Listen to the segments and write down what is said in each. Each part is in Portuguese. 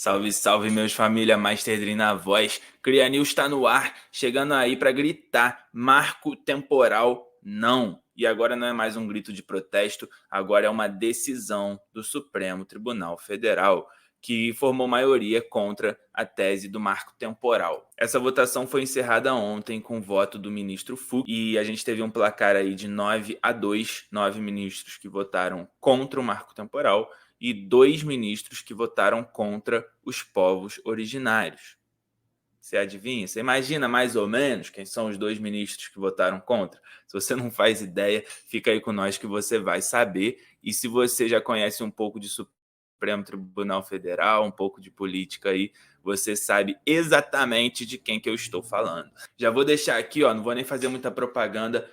Salve, salve, meus família, Master Dri na voz. Cria News tá no ar, chegando aí para gritar: marco temporal não. E agora não é mais um grito de protesto, agora é uma decisão do Supremo Tribunal Federal, que formou maioria contra a tese do marco temporal. Essa votação foi encerrada ontem com o voto do ministro Fux e a gente teve um placar aí de 9-2, 9 ministros que votaram contra o marco temporal e 2 ministros que votaram contra os povos originários. Você adivinha? Você imagina mais ou menos quem são os 2 ministros que votaram contra? Se você não faz ideia, fica aí com nós que você vai saber. E se você já conhece um pouco de Supremo Tribunal Federal, um pouco de política aí, você sabe exatamente de quem que eu estou falando. Já vou deixar aqui, ó, não vou nem fazer muita propaganda,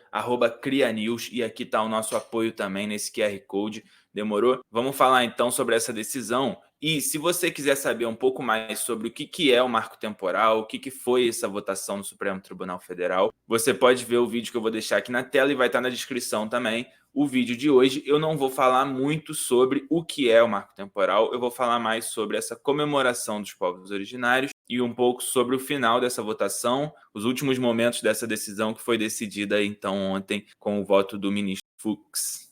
@CriaNews, e aqui está o nosso apoio também nesse QR Code. Demorou? Vamos falar então sobre essa decisão. E se você quiser saber um pouco mais sobre o que é o marco temporal, o que foi essa votação no Supremo Tribunal Federal, você pode ver o vídeo que eu vou deixar aqui na tela e vai estar na descrição também. O vídeo de hoje eu não vou falar muito sobre o que é o marco temporal, eu vou falar mais sobre essa comemoração dos povos originários e um pouco sobre o final dessa votação, os últimos momentos dessa decisão que foi decidida então ontem com o voto do ministro Fux.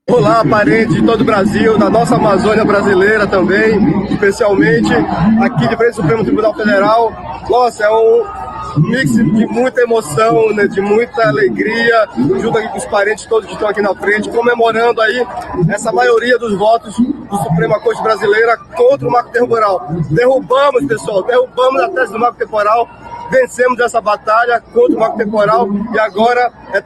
Olá, parentes de todo o Brasil, da nossa Amazônia brasileira também, especialmente aqui de frente ao Supremo Tribunal Federal. Nossa, é um mix de muita emoção, né, de muita alegria, junto aqui com os parentes todos que estão aqui na frente, comemorando aí essa maioria dos votos do Suprema Corte Brasileira contra o marco temporal. Derrubamos, pessoal, derrubamos a tese do marco temporal, vencemos essa batalha contra o marco temporal e agora é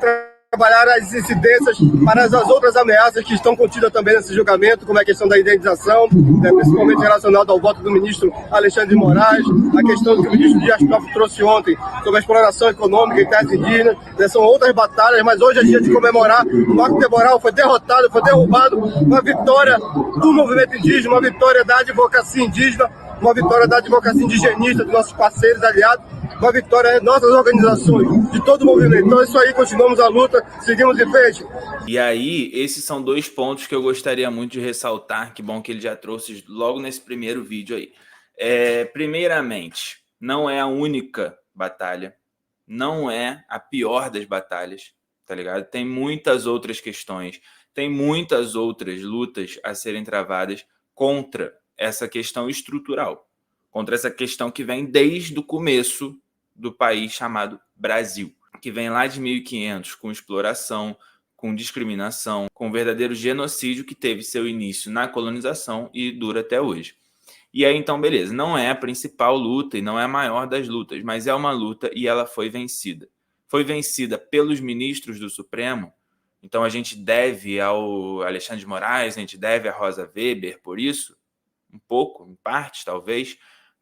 trabalhar as incidências para as outras ameaças que estão contidas também nesse julgamento, como é a questão da indenização, principalmente relacionada ao voto do ministro Alexandre de Moraes, a questão que o ministro Dias Toffoli trouxe ontem sobre a exploração econômica em terras indígenas. São outras batalhas, mas hoje é dia de comemorar. O marco temporal foi derrotado, foi derrubado, uma vitória do movimento indígena, uma vitória da advocacia indígena, uma vitória da advocacia indigenista, dos nossos parceiros aliados, uma vitória das nossas organizações, de todo o movimento. Então é isso aí, continuamos a luta, seguimos em frente. E aí, esses são 2 pontos que eu gostaria muito de ressaltar, que bom que ele já trouxe logo nesse primeiro vídeo aí. Primeiramente, não é a única batalha, não é a pior das batalhas, tá ligado? Tem muitas outras questões, tem muitas outras lutas a serem travadas contra essa questão estrutural, contra essa questão que vem desde o começo do país chamado Brasil, que vem lá de 1500 com exploração, com discriminação, com verdadeiro genocídio que teve seu início na colonização e dura até hoje. E aí, então, beleza, não é a principal luta e não é a maior das lutas, mas é uma luta e ela foi vencida. Foi vencida pelos ministros do Supremo, então a gente deve ao Alexandre de Moraes, a gente deve a Rosa Weber por isso, um pouco, em parte, talvez,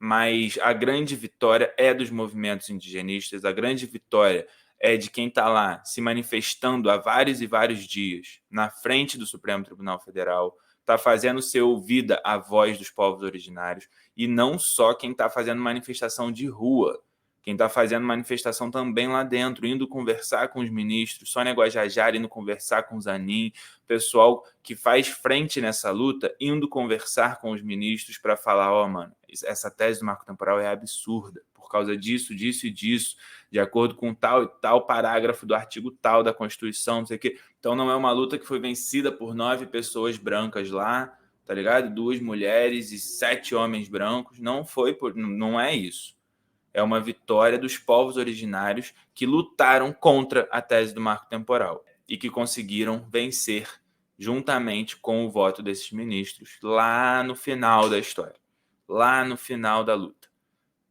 mas a grande vitória é dos movimentos indigenistas, a grande vitória é de quem está lá se manifestando há vários e vários dias na frente do Supremo Tribunal Federal, está fazendo ser ouvida a voz dos povos originários, e não só quem está fazendo manifestação de rua, quem está fazendo manifestação também lá dentro, indo conversar com os ministros, Sônia Guajajara indo conversar com o Zanin, pessoal que faz frente nessa luta, indo conversar com os ministros para falar, mano, essa tese do marco temporal é absurda, por causa disso, disso e disso, de acordo com tal e tal parágrafo do artigo tal da Constituição, não sei o quê. Então não é uma luta que foi vencida por 9 pessoas brancas lá, tá ligado? 2 mulheres e 7 homens brancos, não é isso. É uma vitória dos povos originários que lutaram contra a tese do marco temporal e que conseguiram vencer juntamente com o voto desses ministros lá no final da história, lá no final da luta,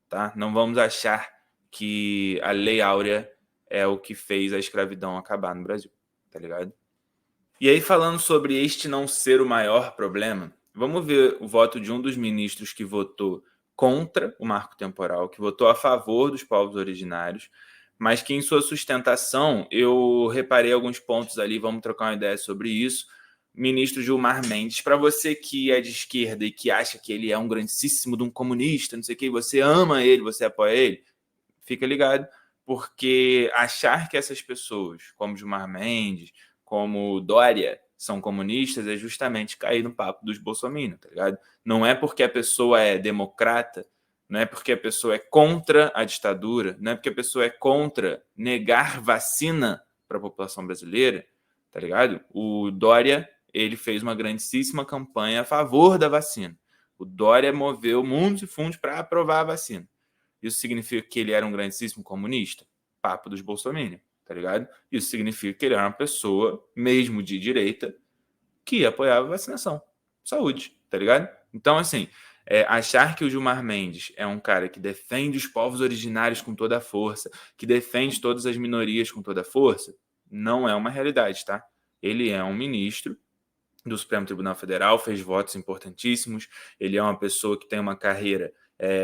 tá? Não vamos achar que a Lei Áurea é o que fez a escravidão acabar no Brasil, tá ligado? E aí, falando sobre este não ser o maior problema, vamos ver o voto de um dos ministros que votou contra o marco temporal, que votou a favor dos povos originários, mas que em sua sustentação, eu reparei alguns pontos ali, vamos trocar uma ideia sobre isso. Ministro Gilmar Mendes, para você que é de esquerda e que acha que ele é um grandíssimo de um comunista, não sei o que, você ama ele, você apoia ele, fica ligado, porque achar que essas pessoas, como Gilmar Mendes, como Dória, são comunistas é justamente cair no papo dos bolsominions, tá ligado? Não é porque a pessoa é democrata, não é porque a pessoa é contra a ditadura, não é porque a pessoa é contra negar vacina para a população brasileira, tá ligado? O Dória, ele fez uma grandíssima campanha a favor da vacina. O Dória moveu mundos e fundos para aprovar a vacina. Isso significa que ele era um grandíssimo comunista? Papo dos bolsominions, tá ligado? Isso significa que ele era uma pessoa, mesmo de direita, que apoiava a vacinação. Saúde, tá ligado? Então, assim, achar que o Gilmar Mendes é um cara que defende os povos originários com toda a força, que defende todas as minorias com toda a força, não é uma realidade, tá? Ele é um ministro do Supremo Tribunal Federal, fez votos importantíssimos, ele é uma pessoa que tem uma carreira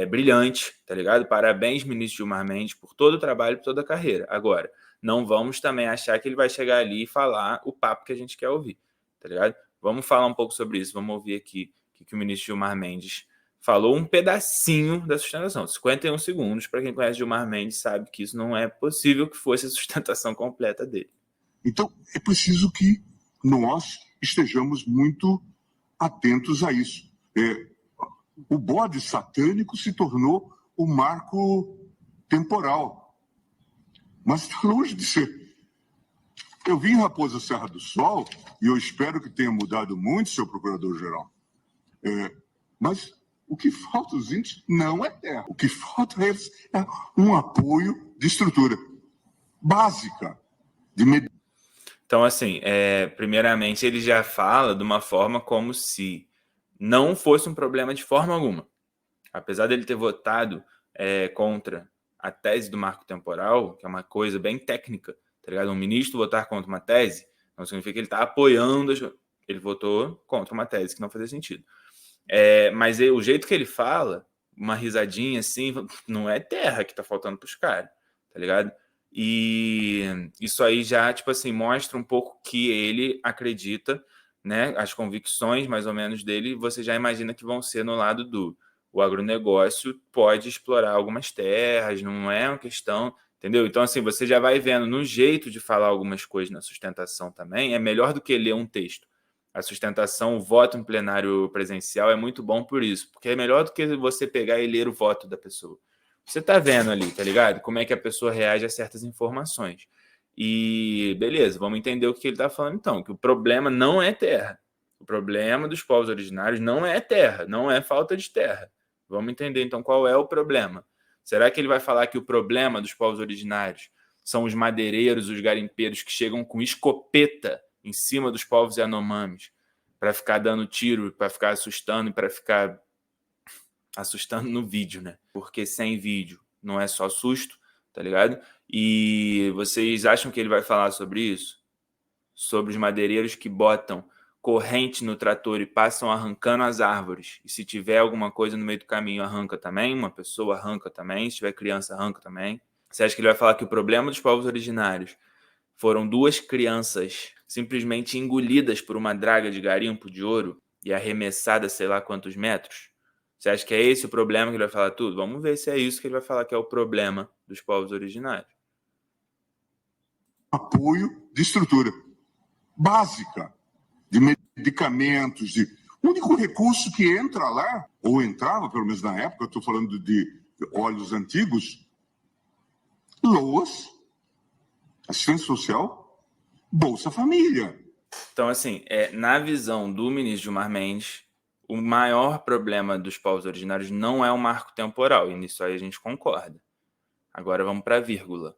brilhante, tá ligado? Parabéns, ministro Gilmar Mendes, por todo o trabalho, por toda a carreira. Agora, não vamos também achar que ele vai chegar ali e falar o papo que a gente quer ouvir, tá ligado? Vamos falar um pouco sobre isso, vamos ouvir aqui o que o ministro Gilmar Mendes falou, um pedacinho da sustentação, 51 segundos. Para quem conhece Gilmar Mendes sabe que isso não é possível que fosse a sustentação completa dele. Então, é preciso que nós estejamos muito atentos a isso. O bode satânico se tornou o marco temporal, mas está longe de ser. Eu vim em Raposa Serra do Sol e eu espero que tenha mudado muito, seu procurador-geral. Mas o que falta aos índios não é terra. O que falta a eles é um apoio de estrutura básica, de medida. Então, assim, primeiramente, ele já fala de uma forma como se não fosse um problema de forma alguma. Apesar dele ter votado contra a tese do marco temporal, que é uma coisa bem técnica, tá ligado? Um ministro votar contra uma tese não significa que ele está apoiando, ele votou contra uma tese que não fazia sentido. Mas o jeito que ele fala, uma risadinha assim, não é terra que tá faltando pros caras, tá ligado? E isso aí já, tipo assim, mostra um pouco que ele acredita, né? As convicções, mais ou menos, dele, você já imagina que vão ser no lado do o agronegócio pode explorar algumas terras, não é uma questão, entendeu? Então, assim, você já vai vendo no jeito de falar algumas coisas na sustentação também, é melhor do que ler um texto. A sustentação, o voto em plenário presencial é muito bom por isso, porque é melhor do que você pegar e ler o voto da pessoa. Você tá vendo ali, tá ligado? Como é que a pessoa reage a certas informações. E beleza, vamos entender o que ele tá falando então, que o problema não é terra. O problema dos povos originários não é terra, não é falta de terra. Vamos entender então qual é o problema. Será que ele vai falar que o problema dos povos originários são os madeireiros, os garimpeiros que chegam com escopeta em cima dos povos Yanomamis para ficar dando tiro, para ficar assustando e para ficar assustando no vídeo, né? Porque sem vídeo não é só susto, tá ligado? E vocês acham que ele vai falar sobre isso? Sobre os madeireiros que botam corrente no trator e passam arrancando as árvores. E se tiver alguma coisa no meio do caminho, arranca também. Uma pessoa arranca também. Se tiver criança, arranca também. Você acha que ele vai falar que o problema dos povos originários foram 2 crianças simplesmente engolidas por uma draga de garimpo de ouro e arremessadas sei lá quantos metros? Você acha que é esse o problema que ele vai falar tudo? Vamos ver se é isso que ele vai falar que é o problema dos povos originários. Apoio de estrutura básica, de medicamentos, o único recurso que entra lá, ou entrava, pelo menos na época, eu estou falando de óleos antigos, LOAS, assistência social, Bolsa Família. Então, assim, na visão do ministro Gilmar Mendes, o maior problema dos povos originários não é o marco temporal, e nisso aí a gente concorda. Agora vamos para a vírgula.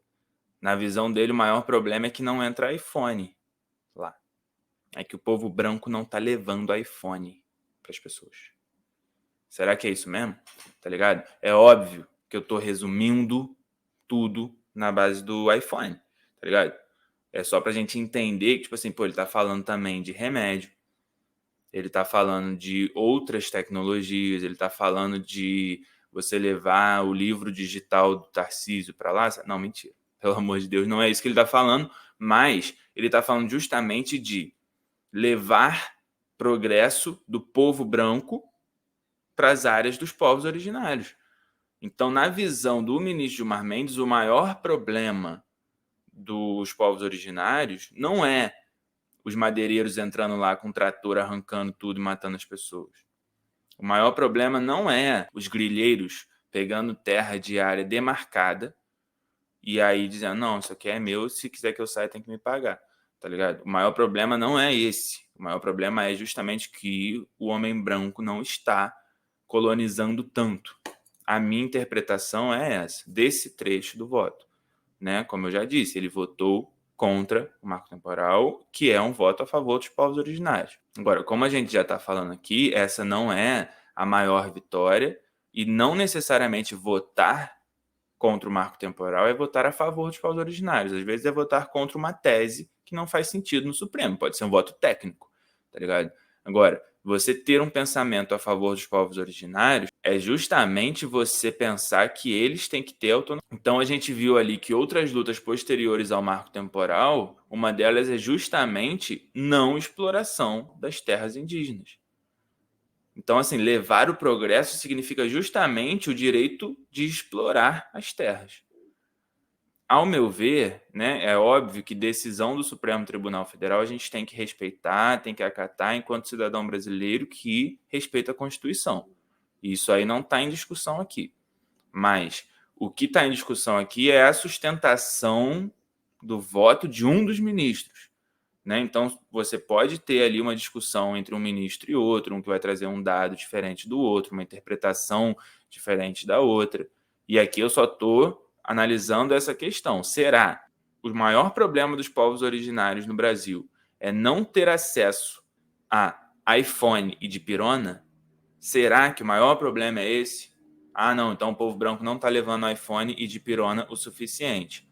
Na visão dele, o maior problema é que não entra iPhone lá. É que o povo branco não tá levando iPhone para as pessoas. Será que é isso mesmo? Tá ligado? É óbvio que eu tô resumindo tudo na base do iPhone, tá ligado? É só pra gente entender que, tipo assim, pô, ele tá falando também de remédio, ele tá falando de outras tecnologias, ele tá falando de você levar o livro digital do Tarcísio para lá. Não, mentira. Pelo amor de Deus, não é isso que ele tá falando, mas ele tá falando justamente de levar progresso do povo branco para as áreas dos povos originários. Então, na visão do ministro Gilmar Mendes, o maior problema dos povos originários não é os madeireiros entrando lá com o trator, arrancando tudo e matando as pessoas. O maior problema não é os grileiros pegando terra de área demarcada e aí dizendo, não, isso aqui é meu, se quiser que eu saia tem que me pagar, tá ligado? O maior problema não é esse. O maior problema é justamente que o homem branco não está colonizando tanto. A minha interpretação é essa, desse trecho do voto, né? Como eu já disse, ele votou contra o marco temporal, que é um voto a favor dos povos originários. Agora, como a gente já está falando aqui, essa não é a maior vitória e não necessariamente votar contra o marco temporal é votar a favor dos povos originários. Às vezes é votar contra uma tese que não faz sentido no Supremo. Pode ser um voto técnico, tá ligado? Agora, você ter um pensamento a favor dos povos originários é justamente você pensar que eles têm que ter autonomia. Então a gente viu ali que outras lutas posteriores ao marco temporal, uma delas é justamente não exploração das terras indígenas. Então, assim, levar o progresso significa justamente o direito de explorar as terras. Ao meu ver, né, é óbvio que decisão do Supremo Tribunal Federal a gente tem que respeitar, tem que acatar enquanto cidadão brasileiro que respeita a Constituição. Isso aí não está em discussão aqui. Mas o que está em discussão aqui é a sustentação do voto de um dos ministros, né? Então, você pode ter ali uma discussão entre um ministro e outro, um que vai trazer um dado diferente do outro, uma interpretação diferente da outra. E aqui eu só estou analisando essa questão. Será o maior problema dos povos originários no Brasil é não ter acesso a iPhone e dipirona? Será que o maior problema é esse? Ah, não, então o povo branco não está levando iPhone e dipirona o suficiente.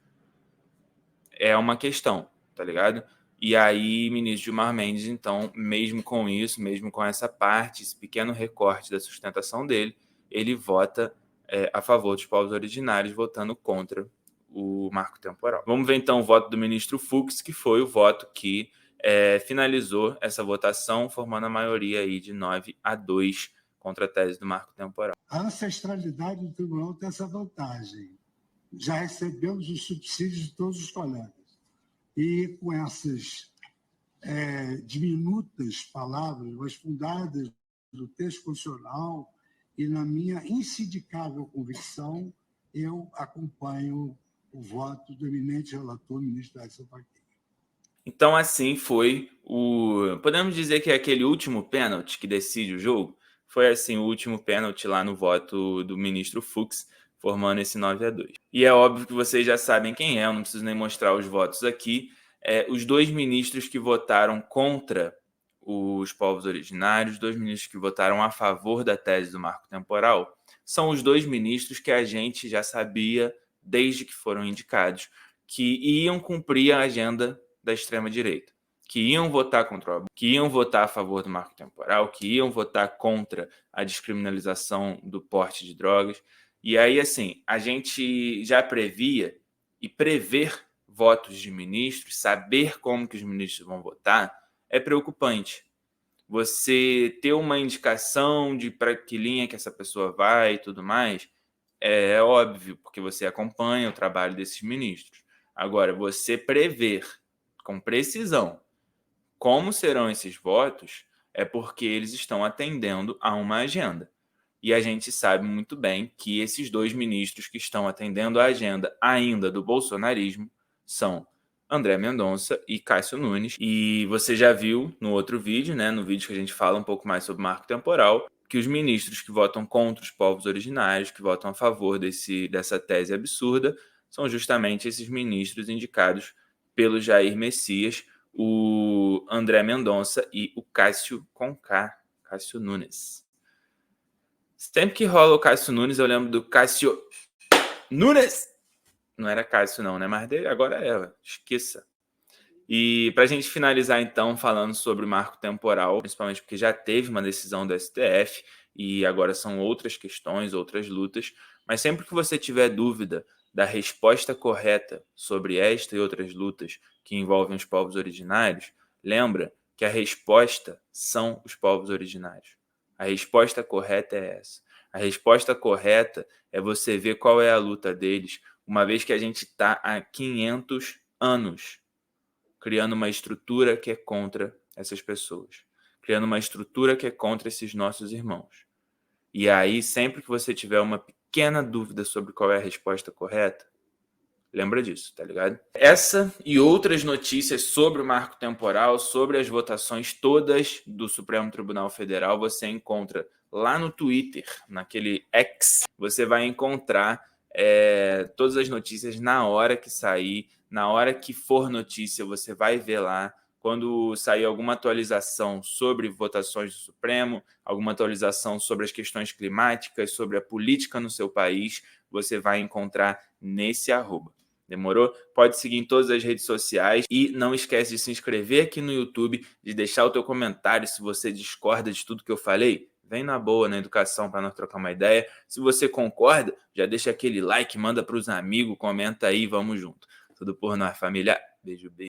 É uma questão, tá ligado? E aí, ministro Gilmar Mendes, então, mesmo com isso, mesmo com essa parte, esse pequeno recorte da sustentação dele, ele vota a favor dos povos originários, votando contra o marco temporal. Vamos ver, então, o voto do ministro Fux, que foi o voto que finalizou essa votação, formando a maioria aí de 9-2 contra a tese do marco temporal. A ancestralidade do tribunal tem essa vantagem. Já recebemos os subsídios de todos os colegas. E com essas diminutas palavras, mas fundadas no texto constitucional e na minha insindicável convicção, eu acompanho o voto do eminente relator, ministro Edson Fachin. Então, assim foi o... Podemos dizer que é aquele último pênalti que decide o jogo? Foi, assim, o último pênalti lá no voto do ministro Fux, formando esse 9-2. E é óbvio que vocês já sabem quem é, eu não preciso nem mostrar os votos aqui. Os dois ministros que votaram contra os povos originários, os dois ministros que votaram a favor da tese do marco temporal, são os dois ministros que a gente já sabia, desde que foram indicados, que iam cumprir a agenda da extrema-direita, que iam votar contra o que iam votar a favor do marco temporal, que iam votar contra a descriminalização do porte de drogas. E aí, assim, a gente já previa e prever votos de ministros, saber como que os ministros vão votar, é preocupante. Você ter uma indicação de para que linha que essa pessoa vai e tudo mais, é óbvio, porque você acompanha o trabalho desses ministros. Agora, você prever com precisão como serão esses votos é porque eles estão atendendo a uma agenda. E a gente sabe muito bem que esses dois ministros que estão atendendo a agenda ainda do bolsonarismo são André Mendonça e Cássio Nunes. E você já viu no outro vídeo, né, no vídeo que a gente fala um pouco mais sobre marco temporal, que os ministros que votam contra os povos originários, que votam a favor dessa tese absurda, são justamente esses ministros indicados pelo Jair Messias, o André Mendonça e o Cássio com K, Cássio Nunes. Sempre que rola o Cássio Nunes, eu lembro do Cássio Nunes. Não era Cássio não, né? Mas agora é, esqueça. E para a gente finalizar, então, falando sobre o marco temporal, principalmente porque já teve uma decisão do STF e agora são outras questões, outras lutas, mas sempre que você tiver dúvida da resposta correta sobre esta e outras lutas que envolvem os povos originários, lembra que a resposta são os povos originários. A resposta correta é essa. A resposta correta é você ver qual é a luta deles, uma vez que a gente está há 500 anos criando uma estrutura que é contra essas pessoas, criando uma estrutura que é contra esses nossos irmãos. E aí, sempre que você tiver uma pequena dúvida sobre qual é a resposta correta, lembra disso, tá ligado? Essa e outras notícias sobre o marco temporal, sobre as votações todas do Supremo Tribunal Federal, você encontra lá no Twitter, naquele X, você vai encontrar todas as notícias na hora que sair, na hora que for notícia, você vai ver lá. Quando sair alguma atualização sobre votações do Supremo, alguma atualização sobre as questões climáticas, sobre a política no seu país, você vai encontrar nesse arroba. Demorou? Pode seguir em todas as redes sociais e não esquece de se inscrever aqui no YouTube, de deixar o teu comentário se você discorda de tudo que eu falei. Vem na boa na educação para nós trocar uma ideia. Se você concorda, já deixa aquele like, manda para os amigos, comenta aí, vamos junto. Tudo por nós, família. Beijo, beijo.